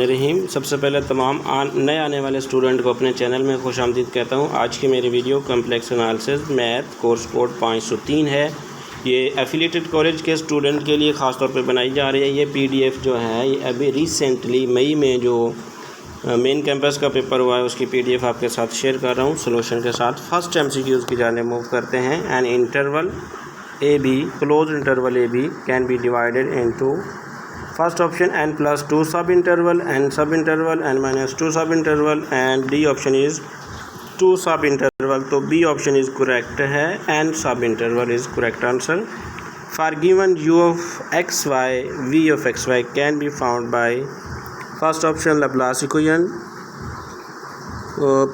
रहीम। सबसे पहले तमाम नए आने वाले स्टूडेंट को अपने चैनल में खुशामदीद कहता हूँ। आज की मेरी video complex analysis math course code 503 है। ये एफिलिएटेड कॉलेज के स्टूडेंट के लिए ख़ास तौर पे बनाई जा रही है। ये पीडीएफ जो है ये अभी रिसेंटली मई में जो मेन कैंपस का पेपर हुआ है उसकी पीडीएफ आपके साथ शेयर कर रहा हूँ सोल्यूशन के साथ। फर्स्ट एमसीक्यूज़ की जाने मूव करते हैं। An interval a b, closed interval a b can be divided into first option n plus 2 sub interval, n minus 2 sub interval and D option is 2 sub interval. तो B option is correct है, n sub interval is correct answer. For given u of x y v of x y can be found by first option Laplace equation,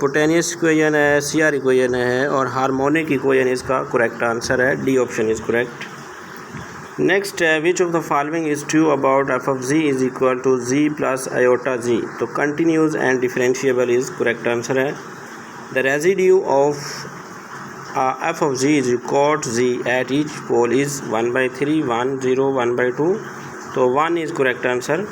Poisson's equation है, CR equation है और harmonic equation इसका correct answer है। D option is correct. Next है which of the following is true about f of ji is equal to z plus iota z. तो continuous and differentiable is correct answer है। The residue of F of ji is cot z at each pole is 1/3, 1, 0, 1/2। तो 1 is correct answer.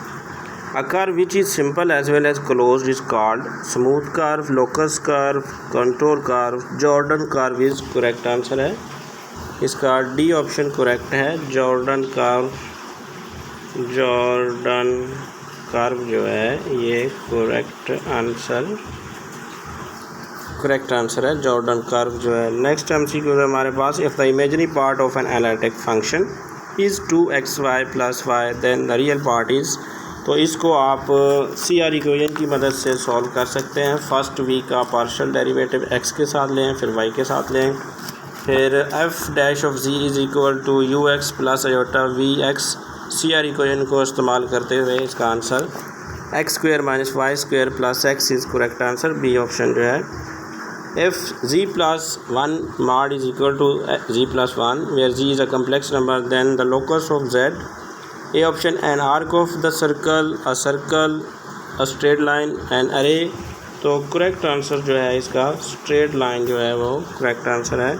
A curve which is simple as well as closed is called smooth curve, locus curve, contour curve, Jordan curve is correct answer है। इसका D option correct है, Jordan curve जो है ये correct answer है, Jordan curve जो है। Next MCQ है हमारे पास। If the imaginary part of an analytic function is 2xy + y then the real part is. तो इसको आप सीआर इक्वेशन की मदद से सॉल्व कर सकते हैं। फर्स्ट वी का पार्शियल डेरिवेटिव x के साथ लें, फिर y के साथ लें, फिर f dash of ji is equal to ux plus iota V X. C R equation को इस्तेमाल करते हुए इसका answer x² - y² plus x is correct answer. B option जो है। If g + 1 mod is equal to g + 1 where g is a complex number then the locus of z। A option an arc of the circle, a straight line, an अरे। तो correct answer जो है इसका straight line जो है वो correct answer है।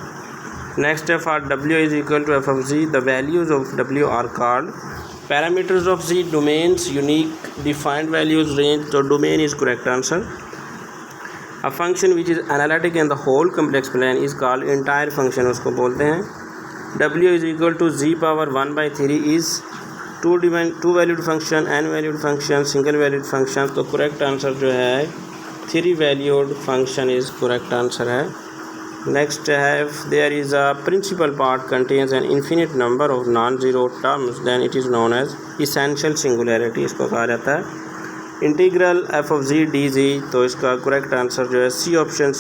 Next है for w is equal to f of z the values of w are called parameters of z, domains, unique, defined values, range. तो domain is correct answer. A function which is analytic in the whole complex plane is called entire function उसको बोलते हैं। w is equal to z power 1/3 is two valued function, n valued function, single valued function. तो correct answer जो है 3 valued function is correct answer है। Next है if there is a principal part contains an infinite number of non zero terms then it is known as essential singularity इसको कहा जाता है। Integral f of z d z. तो इसका correct answer जो है सी ऑप्शन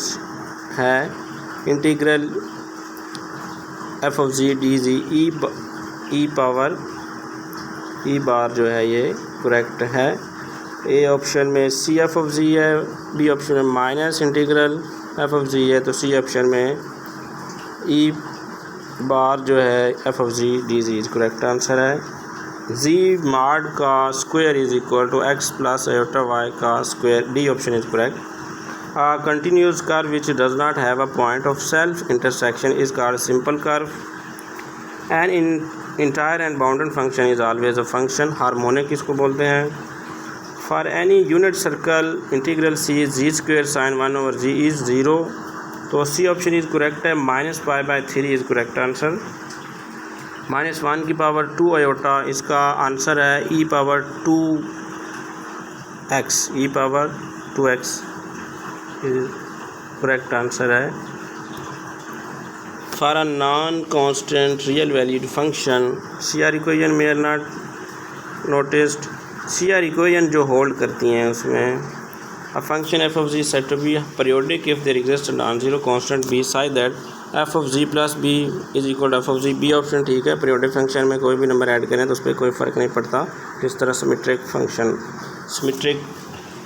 है, integral f of z d z e bar जो है ये करेक्ट है। ए ऑप्शन में सी एफ ऑफ जी है, बी ऑप्शन में minus integral f of z है, तो सी ऑप्शन में ई बार जो है f of z d z correct answer है। जी मॉड का square is equal to x plus iota y का square. D option is correct. Continuous curve which does not have a point of self intersection is called simple curve. And in entire and bounded function is always a function. Harmonic इसको बोलते हैं। For any unit circle integral C g² sin 1/g is 0। तो C option is correct है, -π/3 is correct answer. -1 की power 2 iota इसका answer है e power 2x correct answer है। For a non constant real valued function C R equation में are not noticed. C R equation जो hold करती हैं उसमें a function F of z said to be periodic if there exist non zero constant b side that f of z plus b is equal to f of z. B option ठीक है। Periodic function में कोई भी number add करें तो उस पर कोई फ़र्क नहीं पड़ता। जिस तरह सिमेट्रिक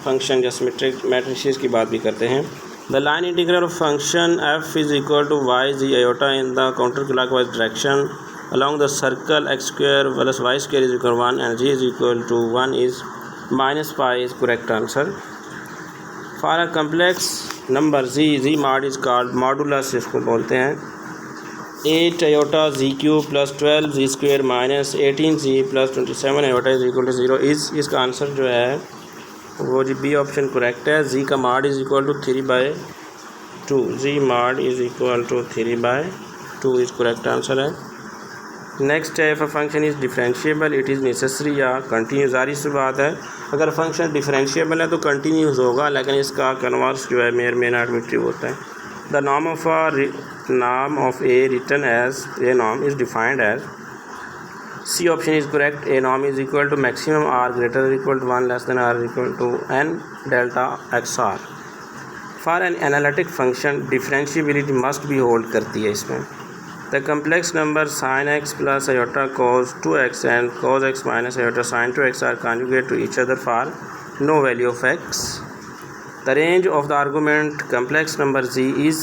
फंक्शन या सिमेट्रिक मैट्रिसेस की बात भी करते हैं। The line integral of function F is equal to Y G iota in the counter clockwise direction along the circle x² plus y² is equal to 1 and g is equal to 1 is -π is correct answer. For a complex number z mod is called modulus इसको बोलते हैं। 8 iota z³ plus 12 z² minus 18 z plus 27 iota is equal to 0 इस इसका आंसर जो है वो जी B option correct है। जी का माड is equal to 3/2, G mod is equal to 3/2 is correct answer है। नेक्स्ट है, if a function is differentiable it is necessary या कंटिन्यूस। जारी सी बात है, अगर फंक्शन डिफरेंशिएबल है तो कंटिन्यूस होगा, लेकिन इसका कन्वर्स जो है मे नॉट बी ट्रू होता है। द नाम of A written as a Nom is defined as, C option is correct. A Nom is equal to maximum are greater equal to 1 less than are equal to N delta x are. For an analytic function differentiability must भी hold करती है इसमें। The complex number sin x plus iota cos 2x and cos x minus iota sin 2x are conjugate to each other for no value of x. The range of the argument complex number z is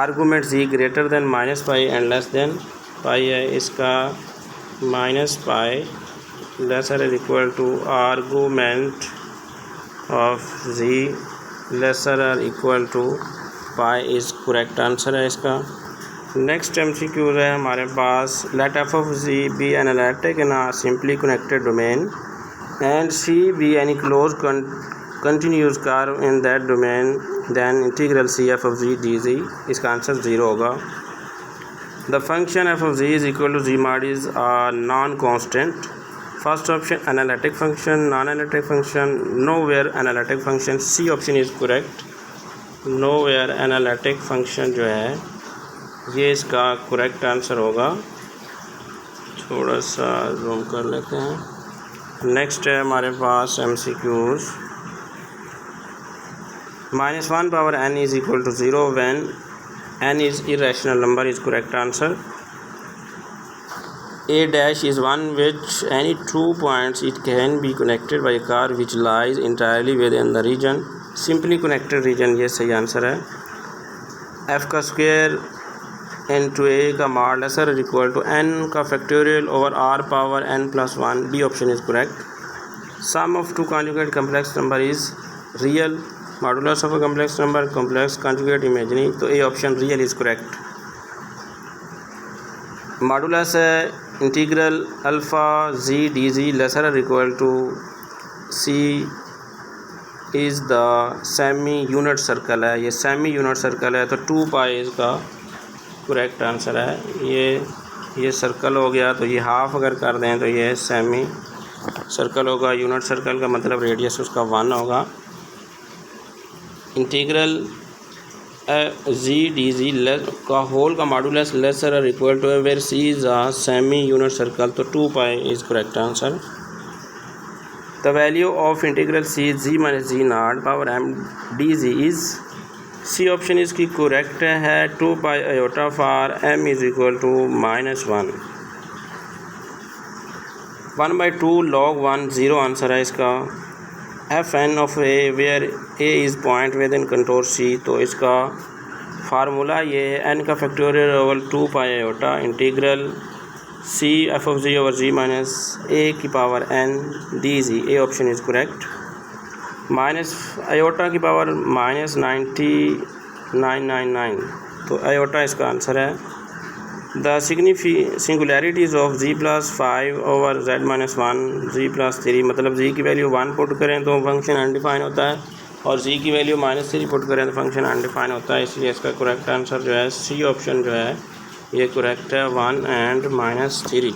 argument z greater than minus pi and less than pi है, इसका minus pi lesser or equal to argument of z lesser or equal to pi is correct answer है इसका। Next MCQ है हमारे पास, let f of z be analytic in a simply connected domain and C be any close continuous curve in that domain, then integral C f of z d z, इसका answer 0 होगा। The function F of ji is equal to z mod is a non constant. First option analytic function, non analytic function, nowhere analytic function, C option is correct. Nowhere analytic function जो है ये इसका correct answer होगा। थोड़ा सा zoom कर लेते हैं। नेक्स्ट है हमारे पास MCQs, -1 power n is equal to 0 when n is irrational number is correct answer. A dash is one which any 2 points it can be connected by a curve which lies entirely within the region, simply connected region, ये सही answer है। f का square into a का mod lesser equal to n का factorial over r power n plus 1, B option is correct. Sum of two conjugate complex number is real, modulus of a complex number complex conjugate imaginary, तो A option real is correct. Modulus है integral alpha z d z lesser equal to C is the semi unit circle है, ये semi unit circle है, तो 2 पाई इसका correct answer है। ये circle हो गया, तो ये हाफ अगर कर दें तो ये सेमी सर्कल होगा। यूनिट सर्कल का मतलब रेडियस उसका 1 होगा। इंटीग्रल जी डी जी का होल का मॉडुलस लेसर और equal to where C is a semi unit circle, तो 2 pi is correct answer. The value of integral C z minus z naught power m d z is, C option इसकी correct है। 2 pi iota for m is equal to -1, 1/2 log 1 0 answer है इसका। F n of a where a is point within contour C, तो इसका formula ये है n का factorial over 2 pi iota integral C f of z over z minus a की power n d z, A option is correct. Minus iota की power -9999, तो iota इसका answer है। The singularities of z plus 5 over z minus 1 z plus 3, मतलब जी की value 1 put करें तो function undefine होता है, और जी की वैल्यू -3 पुट करें तो फंक्शन अनडिफाइन होता है, इसलिए इसका करेक्ट आंसर जो है सी ऑप्शन जो है ये करेक्ट है, 1 and -3।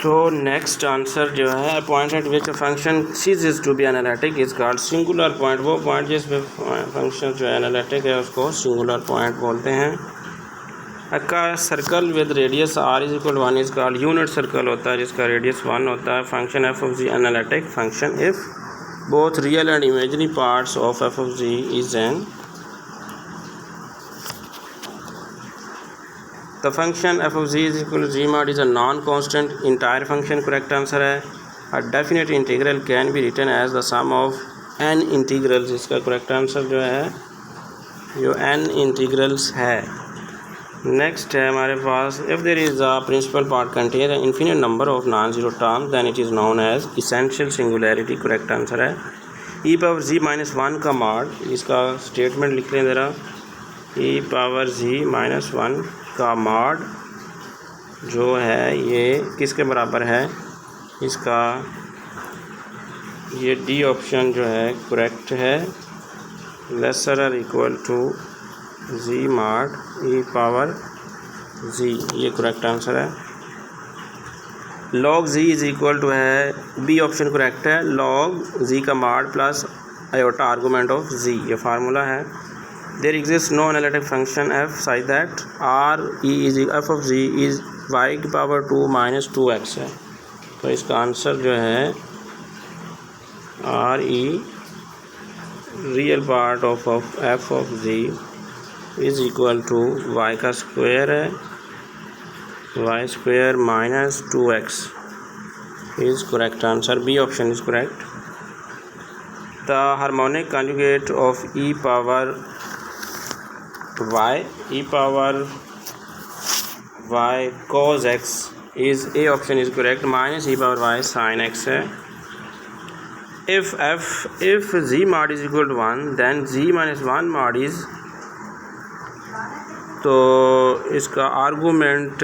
तो नेक्स्ट आंसर जो है, point at which function ceases to be analytic is called singular point. वो पॉइंट जिस पे फंक्शन जो है एनालिटिक है उसको सिंगुलर पॉइंट बोलते हैं। का circle with radius r is equal 1 is called unit circle होता है जिसका रेडियस 1 होता है। Function F of G analytic function if both real and imaginary parts of F of ji is N. The function f of g is equal to g mod is a non-constant entire function, correct answer है। A definite integral can be written as the sum of n integrals, इसका correct answer जो है जो n integrals है। next है हमारे पास, if there is a principal part contains an infinite number of non-zero terms then it is known as essential singularity, correct answer है। e power g minus 1 का mod, इसका statement लिख लें ज़रा, e power g minus 1 का mod जो है ये किसके बराबर है, इसका ये डी ऑप्शन जो है करेक्ट है, लेसर और इक्वल टू जी माड ई पावर जी, ये करेक्ट आंसर है। log z is equal to है, बी ऑप्शन करेक्ट है, log z का mod plus iota argument of z, ये फार्मूला है। There exist no analytic function f such that R E is F of z is y की power 2 minus 2x है। तो इसका आंसर जो है R E real part of F of z is equal to y का square है, y square minus 2x is correct answer. B option is correct. The harmonic conjugate of e power y cos x is A option is correct, minus e power y sin x है। if z mod is equal to 1 then z minus 1 mod is, तो इसका argument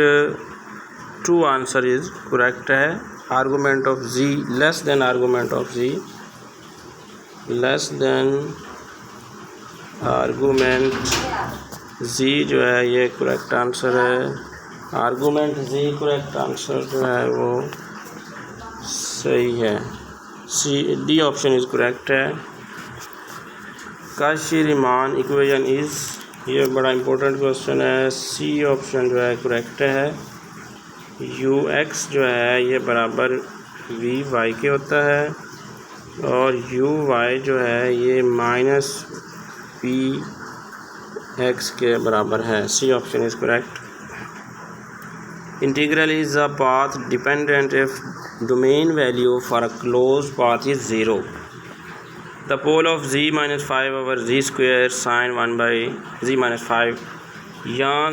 2 answer is correct है। Argument of z less than argument of z, less than argument z जो है ये correct answer है। Argument z correct answer जो है वो सही है, C D option is correct है। काशी-रीमान इक्वेशन इज, ये बड़ा इंपॉर्टेंट क्वेश्चन है। सी ऑप्शन जो है करेक्ट है। यू एक्स जो है ये बराबर वी वाई के होता है, और यू वाई जो है ये माइनस पी एक्स के बराबर है। C option is correct. Integral is a path dependent if domain value for a close path is 0। The pole of z minus 5 over z square sin 1 by z minus 5, यहाँ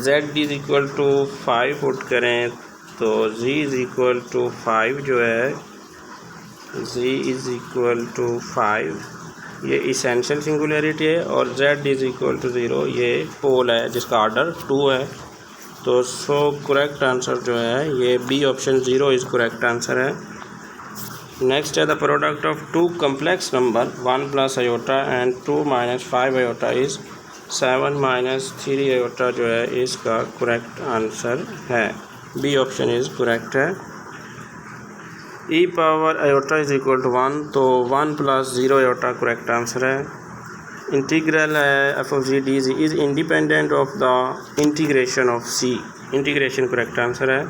z is equal to 5 put करें तो z is equal to 5 जो है, z is equal to 5 ये essential singularity है, और z is equal to 0 ये पोल है जिसका ऑर्डर 2 है। तो सो करेक्ट आंसर जो है ये B option 0 is correct answer है। नेक्स्ट है the product of two complex number 1 plus iota and 2 minus 5 iota is 7 minus 3 iota जो है इसका करेक्ट आंसर है। बी ऑप्शन इज़ करेक्ट है। E power iota is equal to 1, तो 1 plus 0 iota correct answer है। Integral है f of z d z is independent of the integration of C, integration correct answer है।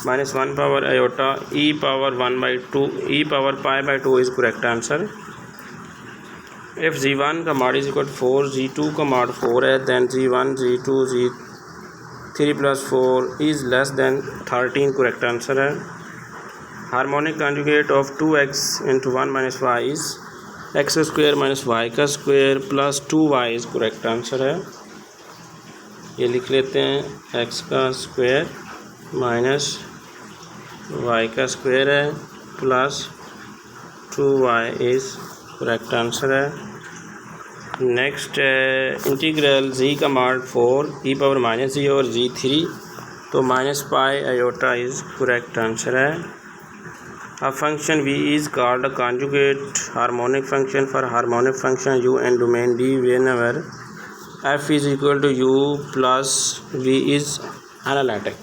Minus 1 power iota e power 1 by 2 e power pi by 2 is correct answer. If z1 का mod is equal to 4, z2 का mod 4 है, then z1 z2 z3 plus 4 is less than 13 correct answer है। Harmonic conjugate of 2x into 1 minus y is x square minus y का square plus 2y is correct answer है। ये लिख लेते हैं, x का स्क्वायर माइनस y का square है plus 2y is correct answer है। नेक्स्ट इंटीग्रल z का mod 4 e power minus z और z3, तो minus pi iota is correct answer है। A function v is called a conjugate harmonic function for harmonic function u and domain D whenever f is equal to u plus v is analytic।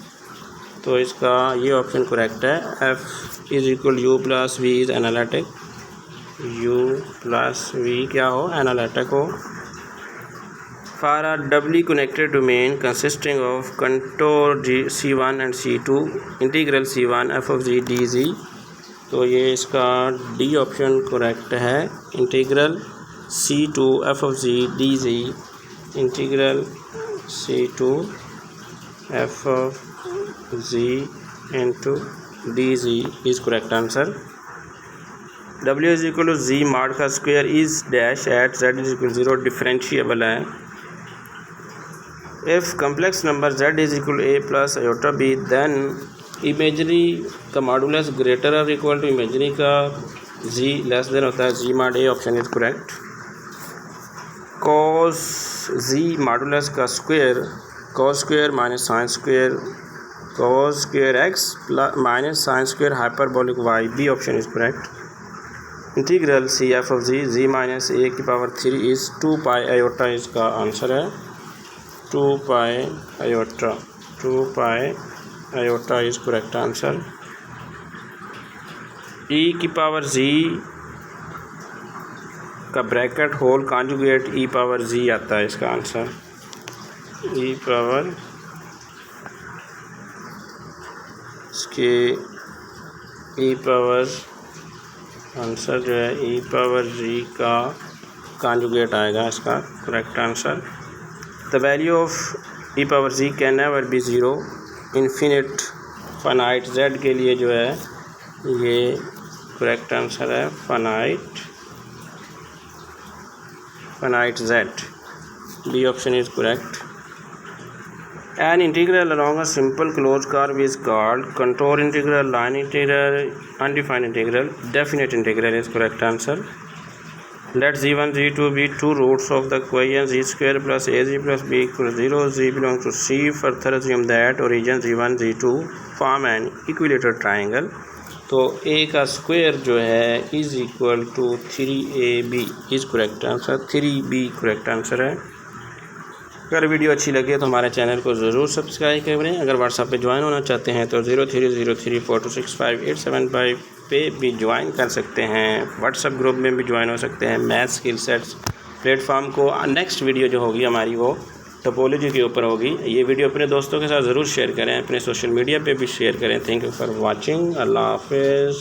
तो इसका ये option correct है, f is equal u plus v is analytic, u plus v क्या हो, analytic हो। For a doubly connected domain consisting of contour C1 and C2 integral C1 f of g dz, तो ये इसका D option correct है। Integral C2 f of g dz, integral C2 f of g into dz is correct answer। w is equal to z mod का square is dash at z is equal to 0 differentiable है। If complex number z is equal to a plus iota b then imaginary का modulus greater और equal to imaginary का z less than होता है z mod a, option is correct. cos z modulus का square cos square minus sine square cos square x plus minus sine square hyperbolic y, B option is correct. Integral C f of z minus a की power 3 is 2 pi iota, इसका answer है 2 pi iota. 2 pi iota is correct answer. E की power z का bracket whole conjugate e power z आता है, इसका answer ई power, इसके ई power answer जो है ई पावर जी का कॉन्जुगेट आएगा, इसका correct answer. The value of E power G can never be zero infinite finite, Z के लिए जो है ये करेक्ट आंसर है finite Z, B option is correct. An integral along a simple closed curve is called contour integral, line integral, undefined integral, definite integral is correct answer. Let z1 z2 be two roots of the equation z square plus az plus b equals 0. Z belongs to C. Further assume that origin z1 z2 form an equilateral triangle. तो a का square जो है is equal to 3ab is correct answer, 3b correct answer है। अगर video अच्छी लगे तो हमारे चैनल को ज़रूर सब्सक्राइब करें। अगर व्हाट्सएप पे ज्वाइन होना चाहते हैं तो 0303426585 पे भी ज्वाइन कर सकते हैं। व्हाट्सएप ग्रुप में भी ज्वाइन हो सकते हैं। मैथ स्किल सेट्स प्लेटफॉर्म को नेक्स्ट वीडियो जो होगी हमारी वो टोपोलॉजी के ऊपर होगी। ये वीडियो अपने दोस्तों के साथ ज़रूर शेयर करें, अपने सोशल मीडिया पे भी शेयर करें। Thank you for watching. अल्लाह हाफिज़।